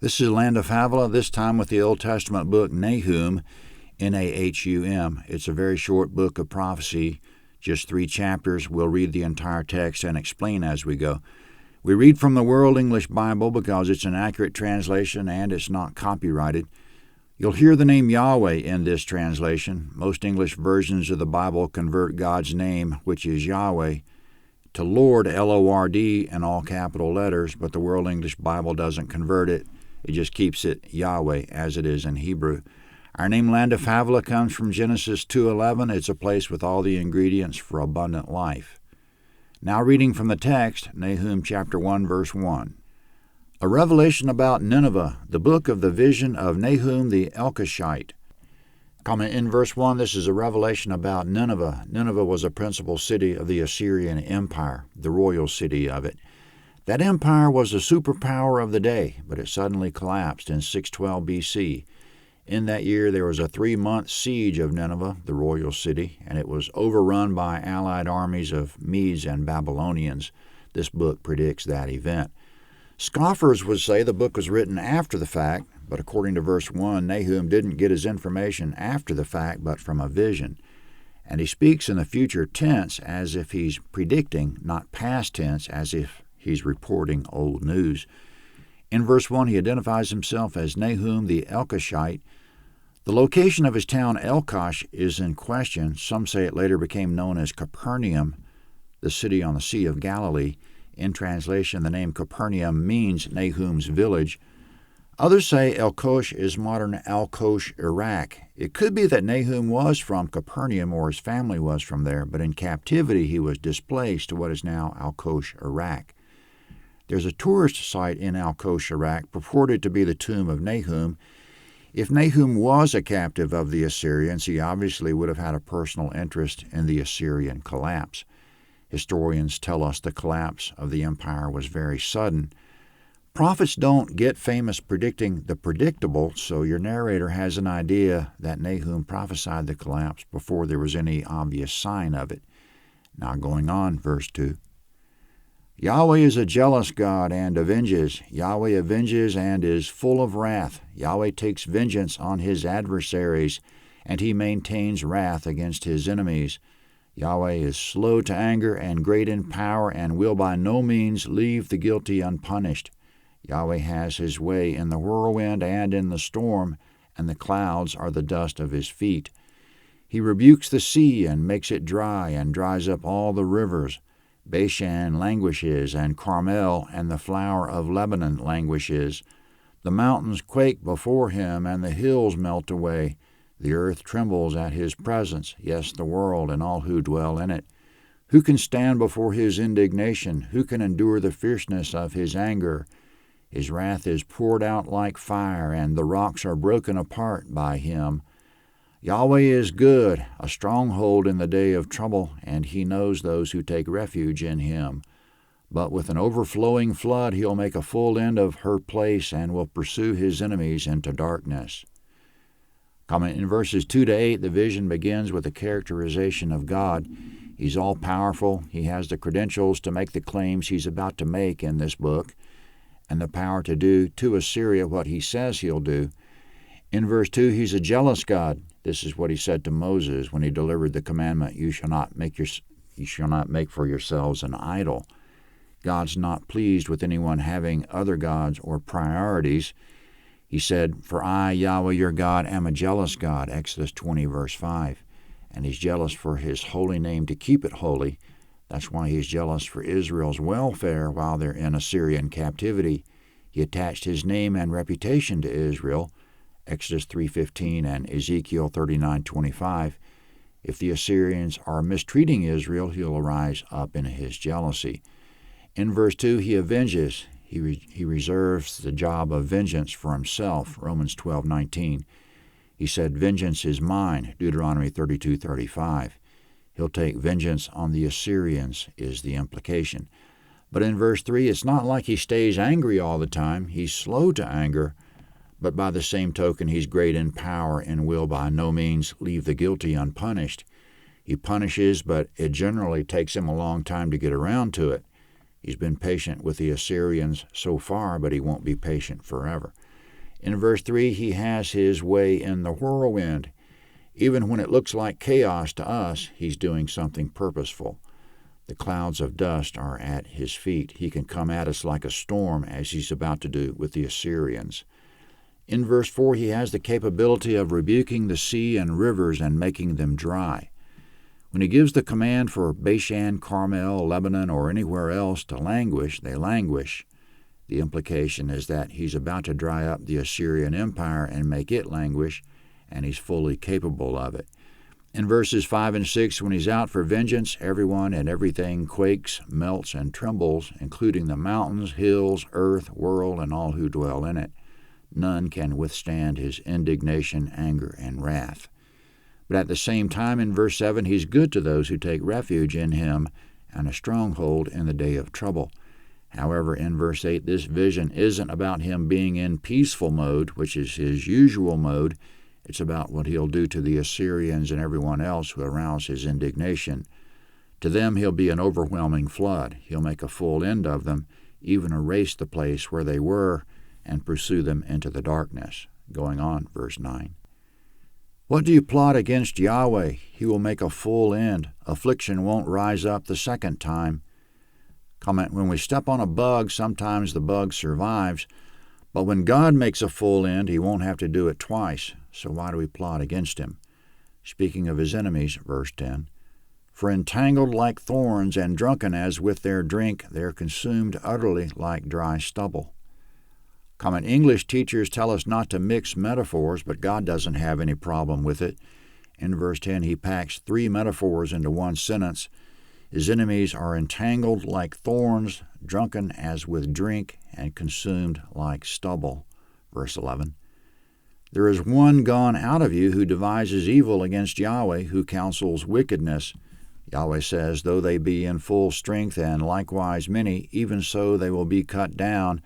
This is Land of Havilah, this time with the Old Testament book Nahum, Nahum. It's a very short book of prophecy, just 3 chapters. We'll read the entire text and explain as we go. We read from the World English Bible because it's an accurate translation and it's not copyrighted. You'll hear the name Yahweh in this translation. Most English versions of the Bible convert God's name, which is Yahweh, to Lord, L-O-R-D, in all capital letters, but the World English Bible doesn't convert it. It just keeps it Yahweh as it is in Hebrew. Our name Land of Havilah comes from Genesis 2:11. It's a place with all the ingredients for abundant life. Now reading from the text, Nahum chapter 1, verse 1. A revelation about Nineveh, the book of the vision of Nahum the Elkoshite. Comment in verse 1, this is a revelation about Nineveh. Nineveh was a principal city of the Assyrian Empire, the royal city of it. That empire was a superpower of the day, but it suddenly collapsed in 612 B.C. In that year, there was a 3-month siege of Nineveh, the royal city, and it was overrun by allied armies of Medes and Babylonians. This book predicts that event. Scoffers would say the book was written after the fact, but according to verse 1, Nahum didn't get his information after the fact, but from a vision. And he speaks in the future tense as if he's predicting, not past tense as if he's reporting old news. In verse 1, he identifies himself as Nahum the Elkoshite. The location of his town Elkosh is in question. Some say it later became known as Capernaum, the city on the Sea of Galilee. In translation, the name Capernaum means Nahum's village. Others say Elkosh is modern Al-Kosh, Iraq. It could be that Nahum was from Capernaum or his family was from there, but in captivity he was displaced to what is now Al-Kosh, Iraq. There's a tourist site in Al-Kosh, Iraq, purported to be the tomb of Nahum. If Nahum was a captive of the Assyrians, he obviously would have had a personal interest in the Assyrian collapse. Historians tell us the collapse of the empire was very sudden. Prophets don't get famous predicting the predictable, so your narrator has an idea that Nahum prophesied the collapse before there was any obvious sign of it. Now going on, verse 2. Yahweh is a jealous God and avenges. Yahweh avenges and is full of wrath. Yahweh takes vengeance on his adversaries, and he maintains wrath against his enemies. Yahweh is slow to anger and great in power and will by no means leave the guilty unpunished. Yahweh has his way in the whirlwind and in the storm, and the clouds are the dust of his feet. He rebukes the sea and makes it dry and dries up all the rivers. Bashan languishes, and Carmel and the flower of Lebanon languishes. The mountains quake before him, and the hills melt away. The earth trembles at his presence, yes, the world and all who dwell in it. Who can stand before his indignation? Who can endure the fierceness of his anger? His wrath is poured out like fire, and the rocks are broken apart by him. Yahweh is good, a stronghold in the day of trouble, and he knows those who take refuge in him. But with an overflowing flood he'll make a full end of her place and will pursue his enemies into darkness. Comment in verses 2 to 8, the vision begins with a characterization of God. He's all-powerful. He has the credentials to make the claims he's about to make in this book, and the power to do to Assyria what he says he'll do. In verse 2, he's a jealous God. This is what he said to Moses when he delivered the commandment, you shall not make for yourselves an idol. God's not pleased with anyone having other gods or priorities. He said, for I, Yahweh your God, am a jealous God, Exodus 20, verse 5. And he's jealous for his holy name to keep it holy. That's why he's jealous for Israel's welfare while they're in Assyrian captivity. He attached his name and reputation to Israel, Exodus 3:15 and Ezekiel 39:25. If the Assyrians are mistreating Israel, he'll arise up in his jealousy. In verse 2, he avenges. He reserves the job of vengeance for himself, Romans 12:19. He said, vengeance is mine, Deuteronomy 32:35. He'll take vengeance on the Assyrians, is the implication. But in verse 3, it's not like he stays angry all the time. He's slow to anger. But by the same token, he's great in power and will by no means leave the guilty unpunished. He punishes, but it generally takes him a long time to get around to it. He's been patient with the Assyrians so far, but he won't be patient forever. In verse 3, he has his way in the whirlwind. Even when it looks like chaos to us, he's doing something purposeful. The clouds of dust are at his feet. He can come at us like a storm, as he's about to do with the Assyrians. In verse 4, he has the capability of rebuking the sea and rivers and making them dry. When he gives the command for Bashan, Carmel, Lebanon, or anywhere else to languish, they languish. The implication is that he's about to dry up the Assyrian Empire and make it languish, and he's fully capable of it. In verses 5 and 6, when he's out for vengeance, everyone and everything quakes, melts, and trembles, including the mountains, hills, earth, world, and all who dwell in it. None can withstand his indignation, anger, and wrath. But at the same time, in verse 7, he's good to those who take refuge in him and a stronghold in the day of trouble. However, in verse 8, this vision isn't about him being in peaceful mode, which is his usual mode. It's about what he'll do to the Assyrians and everyone else who arouse his indignation. To them he'll be an overwhelming flood. He'll make a full end of them, even erase the place where they were, and pursue them into the darkness. Going on, verse 9. What do you plot against Yahweh? He will make a full end. Affliction won't rise up the second time. Comment, when we step on a bug, sometimes the bug survives, but when God makes a full end, he won't have to do it twice. So why do we plot against him? Speaking of his enemies, verse 10, for entangled like thorns and drunken as with their drink, they're consumed utterly like dry stubble. Comment, English teachers tell us not to mix metaphors, but God doesn't have any problem with it. In verse 10, he packs 3 metaphors into one sentence. His enemies are entangled like thorns, drunken as with drink, and consumed like stubble. Verse 11, there is one gone out of you who devises evil against Yahweh, who counsels wickedness. Yahweh says, though they be in full strength and likewise many, even so they will be cut down,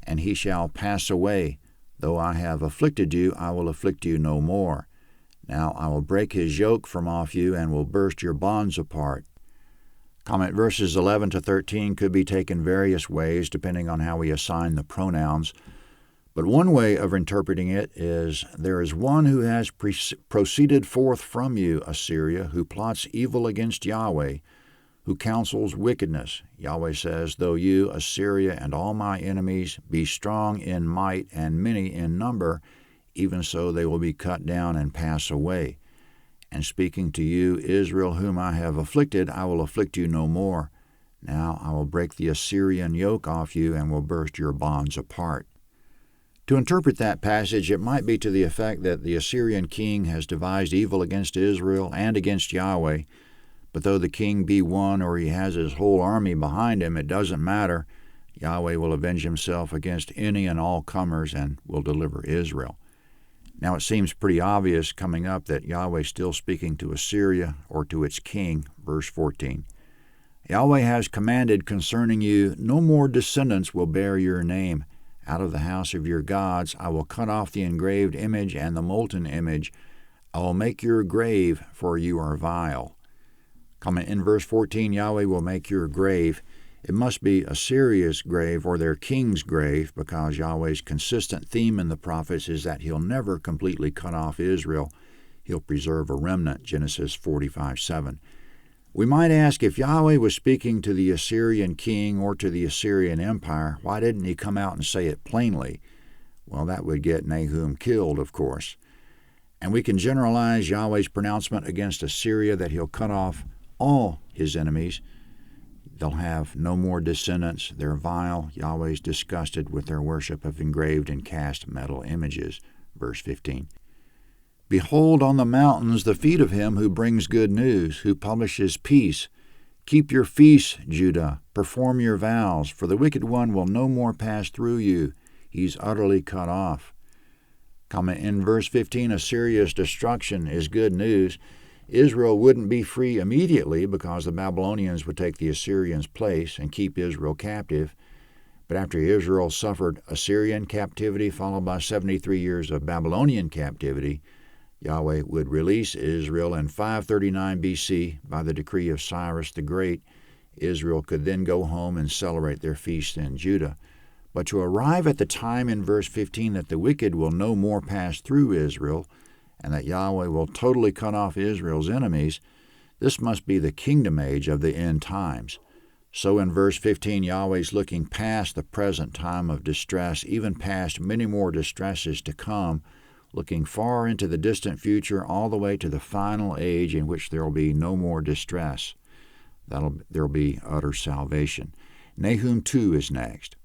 and he shall pass away. Though I have afflicted you, I will afflict you no more. Now I will break his yoke from off you and will burst your bonds apart. Comment, verses 11 to 13 could be taken various ways depending on how we assign the pronouns. But one way of interpreting it is, there is one who has proceeded forth from you, Assyria, who plots evil against Yahweh, who counsels wickedness. Yahweh says, though you, Assyria, and all my enemies be strong in might and many in number, even so they will be cut down and pass away. And speaking to you, Israel, whom I have afflicted, I will afflict you no more. Now I will break the Assyrian yoke off you and will burst your bonds apart. To interpret that passage, it might be to the effect that the Assyrian king has devised evil against Israel and against Yahweh, but though the king be one or he has his whole army behind him, it doesn't matter. Yahweh will avenge himself against any and all comers and will deliver Israel. Now it seems pretty obvious coming up that Yahweh is still speaking to Assyria or to its king, verse 14. Yahweh has commanded concerning you, no more descendants will bear your name. Out of the house of your gods I will cut off the engraved image and the molten image. I will make your grave, for you are vile. Comment, in verse 14, Yahweh will make your grave. It must be Assyria's grave or their king's grave, because Yahweh's consistent theme in the prophets is that he'll never completely cut off Israel. He'll preserve a remnant, Genesis 45:7. We might ask, if Yahweh was speaking to the Assyrian king or to the Assyrian empire, why didn't he come out and say it plainly? Well, that would get Nahum killed, of course. And we can generalize Yahweh's pronouncement against Assyria that he'll cut off all his enemies. They'll have no more descendants. They're vile. Yahweh's disgusted with their worship of engraved and cast metal images. Verse 15. Behold on the mountains the feet of him who brings good news, who publishes peace. Keep your feasts, Judah. Perform your vows, for the wicked one will no more pass through you. He's utterly cut off. Comment, in verse 15, Assyria's destruction is good news. Israel wouldn't be free immediately because the Babylonians would take the Assyrians' place and keep Israel captive. But after Israel suffered Assyrian captivity followed by 73 years of Babylonian captivity, Yahweh would release Israel in 539 BC by the decree of Cyrus the Great. Israel could then go home and celebrate their feast in Judah. But to arrive at the time in verse 15 that the wicked will no more pass through Israel, and that Yahweh will totally cut off Israel's enemies, this must be the kingdom age of the end times. So in verse 15, Yahweh's looking past the present time of distress, even past many more distresses to come, looking far into the distant future, all the way to the final age in which there will be no more distress. There will be utter salvation. Nahum 2 is next.